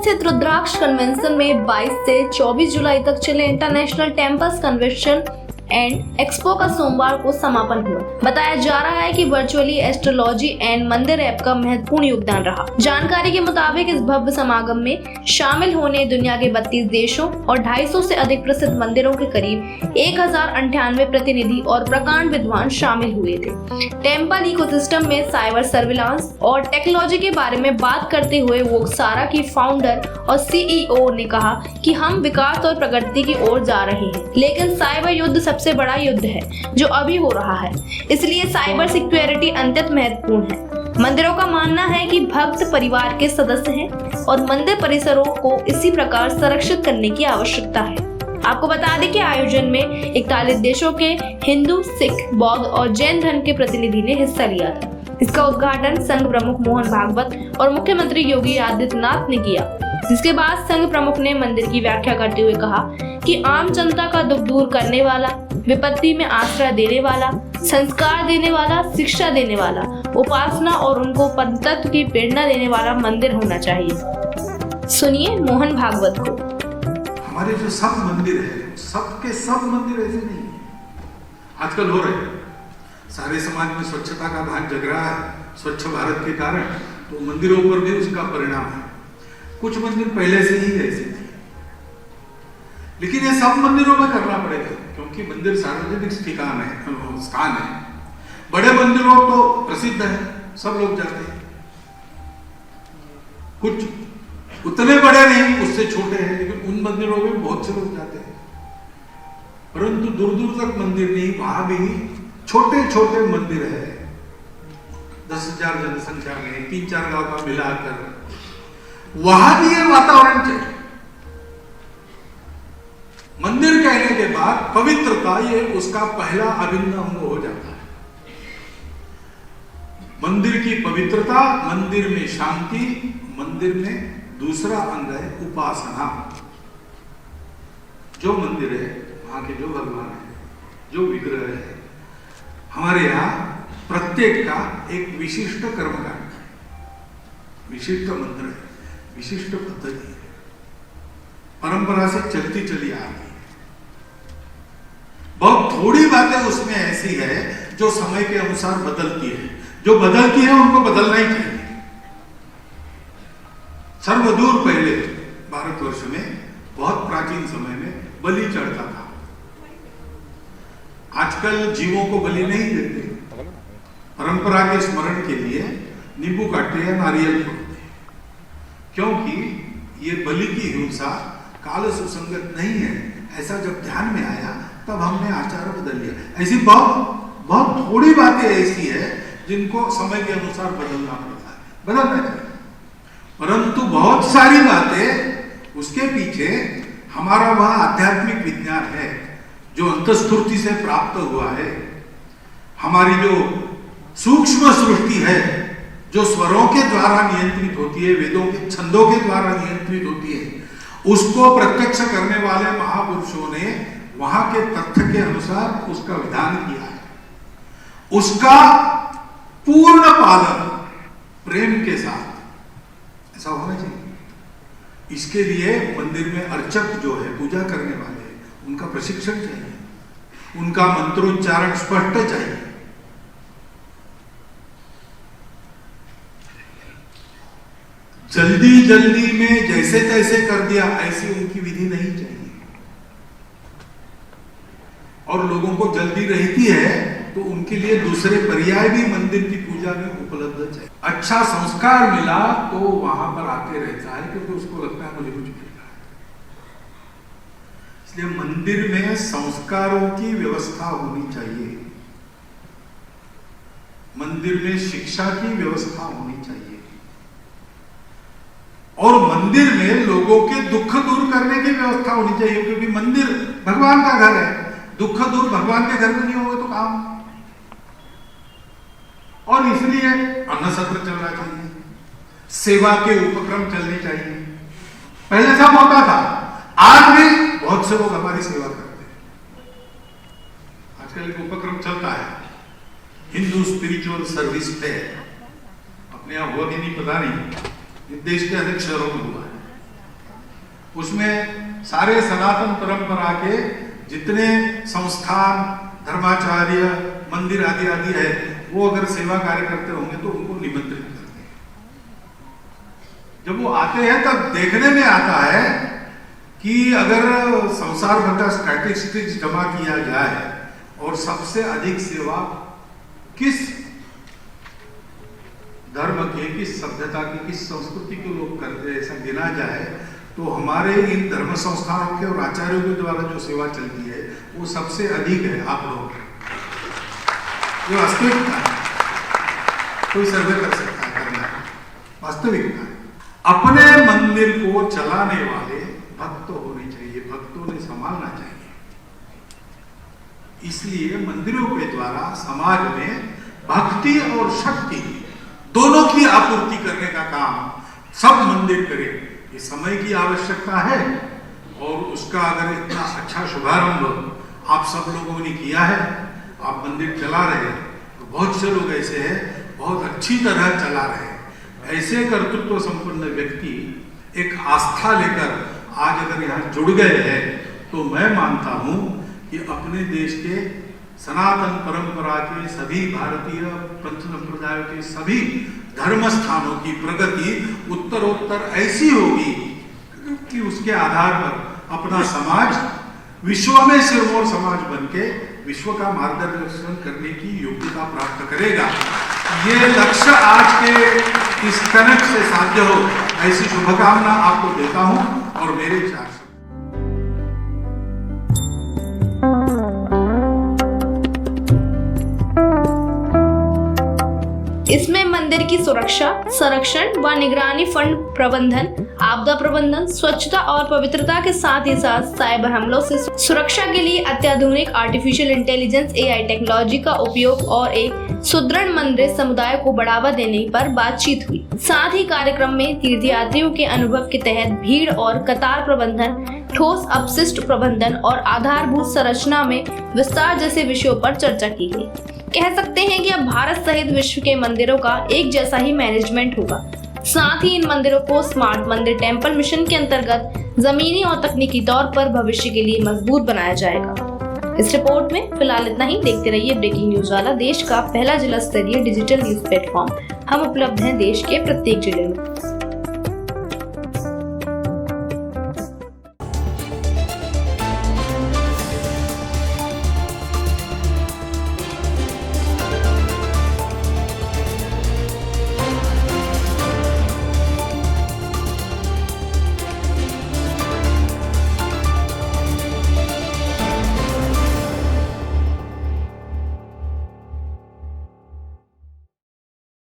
स्थित रुद्राक्ष कन्वेंशन में 22 से 24 जुलाई तक चले international temples convention and expo का सोमवार को समापन हुआ। बताया जा रहा है कि वर्चुअली एस्ट्रोलॉजी एंड मंदिर ऐप का महत्वपूर्ण योगदान रहा। जानकारी के मुताबिक इस भव्य समागम में शामिल होने दुनिया के 32 देशों और 250 से अधिक प्रसिद्ध मंदिरों के करीब 1098 प्रतिनिधि और प्रकांड विद्वान शामिल हुए थे। टेम्पल इकोसिस्टम में साइबर सर्विलांस और टेक्नोलॉजी के बारे में बात करते हुए वोक्सारा की फाउंडर और सीईओ ने कहा कि हम विकास और प्रगति की ओर जा रहे हैं, लेकिन साइबर युद्ध सबसे बड़ा युद्ध है जो अभी हो रहा है, इसलिए साइबर सिक्योरिटी अत्यंत महत्वपूर्ण है। मंदिरों का मानना है कि भक्त परिवार के सदस्य हैं और मंदिर परिसरों को इसी प्रकार संरक्षित करने की आवश्यकता है। आपको बता दें कि आयोजन में 41 देशों के हिंदू, सिख, बौद्ध और जैन धर्म के प्रतिनिधि ने हिस्सा लिया था। इसका उद्घाटन संघ प्रमुख मोहन भागवत और मुख्यमंत्री योगी आदित्यनाथ ने किया, जिसके बाद संघ प्रमुख ने मंदिर की व्याख्या करते हुए कहा कि आम जनता का दुख दूर करने वाला, विपत्ति में आश्रय देने वाला, संस्कार देने वाला, शिक्षा देने वाला, उपासना और उनको पंथतत्व की प्रेरणा देने वाला मंदिर होना चाहिए। सुनिए मोहन भागवत को। हमारे जो सब मंदिर है, सबके सब मंदिर ऐसे नहीं है, आजकल हो रहे हैं। सारे समाज में स्वच्छता का भान जग रहा है स्वच्छ भारत के कारण, तो मंदिरों पर भी उसका परिणाम है। कुछ मंदिर पहले से ही ऐसे थे, लेकिन ये सब मंदिरों में करना पड़ेगा, क्योंकि मंदिर सार्वजनिक स्थान है। बड़े मंदिरों तो प्रसिद्ध है, सब लोग जाते हैं। कुछ उतने बड़े नहीं, उससे छोटे हैं, लेकिन उन मंदिरों में बहुत से लोग जाते हैं। परंतु दूर दूर तक मंदिर नहीं, वहां भी छोटे छोटे मंदिर है, 10,000 जनसंख्या में 3-4 गांव का मिलाकर, वहां भी ये वातावरण चाहिए। मंदिर कहने के बाद पवित्रता ये उसका पहला अभिन्न अंग हो जाता है। मंदिर की पवित्रता, मंदिर में शांति, मंदिर में दूसरा अंग है उपासना। जो मंदिर है, वहां के जो भगवान है, जो विग्रह है, हमारे यहाँ प्रत्येक का एक विशिष्ट कर्मकांड है, विशिष्ट मंत्र है, विशिष्ट पद्धति है, परंपरा से चलती चली आ रही है। बहुत थोड़ी बातें उसमें ऐसी है जो समय के अनुसार बदलती है। जो बदलती है उनको बदलना ही चाहिए। सर्वदूर पहले भारतवर्ष में, बहुत प्राचीन समय में बलि चढ़ता था। आजकल जीवों को बलि नहीं देते, परंपरा के स्मरण के लिए नींबू काटते हैं, नारियल फोड़ते हैं, क्योंकि ये बलि की हिंसा काल सुसंगत नहीं है। ऐसा जब ध्यान में आया तब हमने आचार बदल लिया। ऐसी बहुत थोड़ी बातें ऐसी है जिनको समय के अनुसार बदलना पड़ता है, बदलना चाहिए। परंतु बहुत सारी बातें उसके पीछे हमारा वह आध्यात्मिक विज्ञान है जो अंतस्फूर्ति से प्राप्त हुआ है। हमारी जो सूक्ष्म सृष्टि है, जो स्वरों के द्वारा नियंत्रित होती है, वेदों के छंदों के द्वारा नियंत्रित होती है, उसको प्रत्यक्ष करने वाले महापुरुषों ने वहां के तथ्य के अनुसार उसका विधान किया है। उसका पूर्ण पालन प्रेम के साथ ऐसा होना चाहिए। इसके लिए मंदिर में अर्चक जो है, पूजा करने वाले, उनका प्रशिक्षण चाहिए, उनका मंत्रोच्चारण स्पष्ट चाहिए। जल्दी जल्दी में जैसे तैसे कर दिया, ऐसी उनकी विधि नहीं चाहिए। और लोगों को जल्दी रहती है तो उनके लिए दूसरे पर्याय भी मंदिर की पूजा में उपलब्ध चाहिए। अच्छा संस्कार मिला तो वहां पर आके रहता है, क्योंकि उसको लगता है मुझे कुछ मिलेगा। इसलिए मंदिर में संस्कारों की व्यवस्था होनी चाहिए, मंदिर में शिक्षा की व्यवस्था होनी चाहिए, और मंदिर में लोगों के दुख दूर करने की व्यवस्था होनी चाहिए, क्योंकि मंदिर भगवान का घर है। दुख दूर भगवान के घर में नहीं होगा तो काम। और इसलिए अन्न सत्र चलना चाहिए, सेवा के उपक्रम चलने चाहिए। पहले सब होता था, आज भी बहुत से लोग हमारी सेवा करते हैं। आजकल एक उपक्रम चलता है, हिंदू स्पिरिचुअल सर्विस फेयर। अपने यहां हुआ कि नहीं पता नहीं, देश के अनेक शहरों में हुआ है। उसमें सारे सनातन परंपरा के जितने संस्थान, धर्माचार्य, मंदिर आदि आदि है, वो अगर सेवा कार्य करते होंगे तो उनको निमंत्रित करते हैं। जब वो आते हैं तब देखने में आता है कि अगर संसार भर का स्टैटिस्टिक्स जमा किया जाए और सबसे अधिक सेवा किस धर्म के, किस सभ्यता के, किस संस्कृति के लोग करते हैं, ऐसा गिना जाए तो हमारे इन धर्म संस्थानों के और आचार्यों के द्वारा जो सेवा चलती है वो सबसे अधिक है आप लोगों की। ये वास्तविकता है, कोई सर्वे कर सकता है, करना है, वास्तविकता है। अपने मंदिर को चलाने वाले भक्त होने चाहिए, भक्तों ने संभालना चाहिए। इसलिए मंदिरों के द्वारा समाज में भक्ति और शक्ति दोनों की आपूर्ति करने का काम सब मंदिर करें। ये समय की आवश्यकता है और उसका अगर इतना अच्छा शुभारंभ आप सब लोगों ने किया है, आप मंदिर चला रहे हैं, तो बहुत से लोग ऐसे हैं बहुत अच्छी तरह चला रहे हैं। ऐसे कर्तृत्व संपन्न व्यक्ति एक आस्था लेकर आज अगर यहाँ जुड़ गए हैं तो मैं मानता हूँ कि अपने देश के सनातन परंपरा के सभी भारतीय पंच संप्रदायों के सभी धर्म स्थानों की प्रगति उत्तरोत्तर ऐसी होगी कि उसके आधार पर अपना समाज विश्व में सिरमौर समाज बनके विश्व का मार्गदर्शन करने की योग्यता प्राप्त करेगा। ये लक्ष्य आज के इस कनक से साध्य हो, ऐसी शुभकामना आपको देता हूं और मेरे विचार से इसमें मंदिर की सुरक्षा, संरक्षण व निगरानी, फंड प्रबंधन, आपदा प्रबंधन, स्वच्छता और पवित्रता के साथ ही साथ साइबर हमलों से सुरक्षा के लिए अत्याधुनिक आर्टिफिशियल इंटेलिजेंस AI टेक्नोलॉजी का उपयोग और एक सुदृढ़ मंदिर समुदाय को बढ़ावा देने पर बातचीत हुई। साथ ही कार्यक्रम में तीर्थयात्रियों के अनुभव के तहत भीड़ और कतार प्रबंधन, ठोस अपशिष्ट प्रबंधन और आधारभूत संरचना में विस्तार जैसे विषयों पर चर्चा की गई। कह सकते हैं कि अब भारत सहित विश्व के मंदिरों का एक जैसा ही मैनेजमेंट होगा। साथ ही इन मंदिरों को स्मार्ट मंदिर टेम्पल मिशन के अंतर्गत जमीनी और तकनीकी तौर पर भविष्य के लिए मजबूत बनाया जाएगा। इस रिपोर्ट में फिलहाल इतना ही। देखते रहिए ब्रेकिंग न्यूज वाला, देश का पहला जिला स्तरीय डिजिटल न्यूज प्लेटफॉर्म। हम उपलब्ध हैं देश के प्रत्येक जिले में।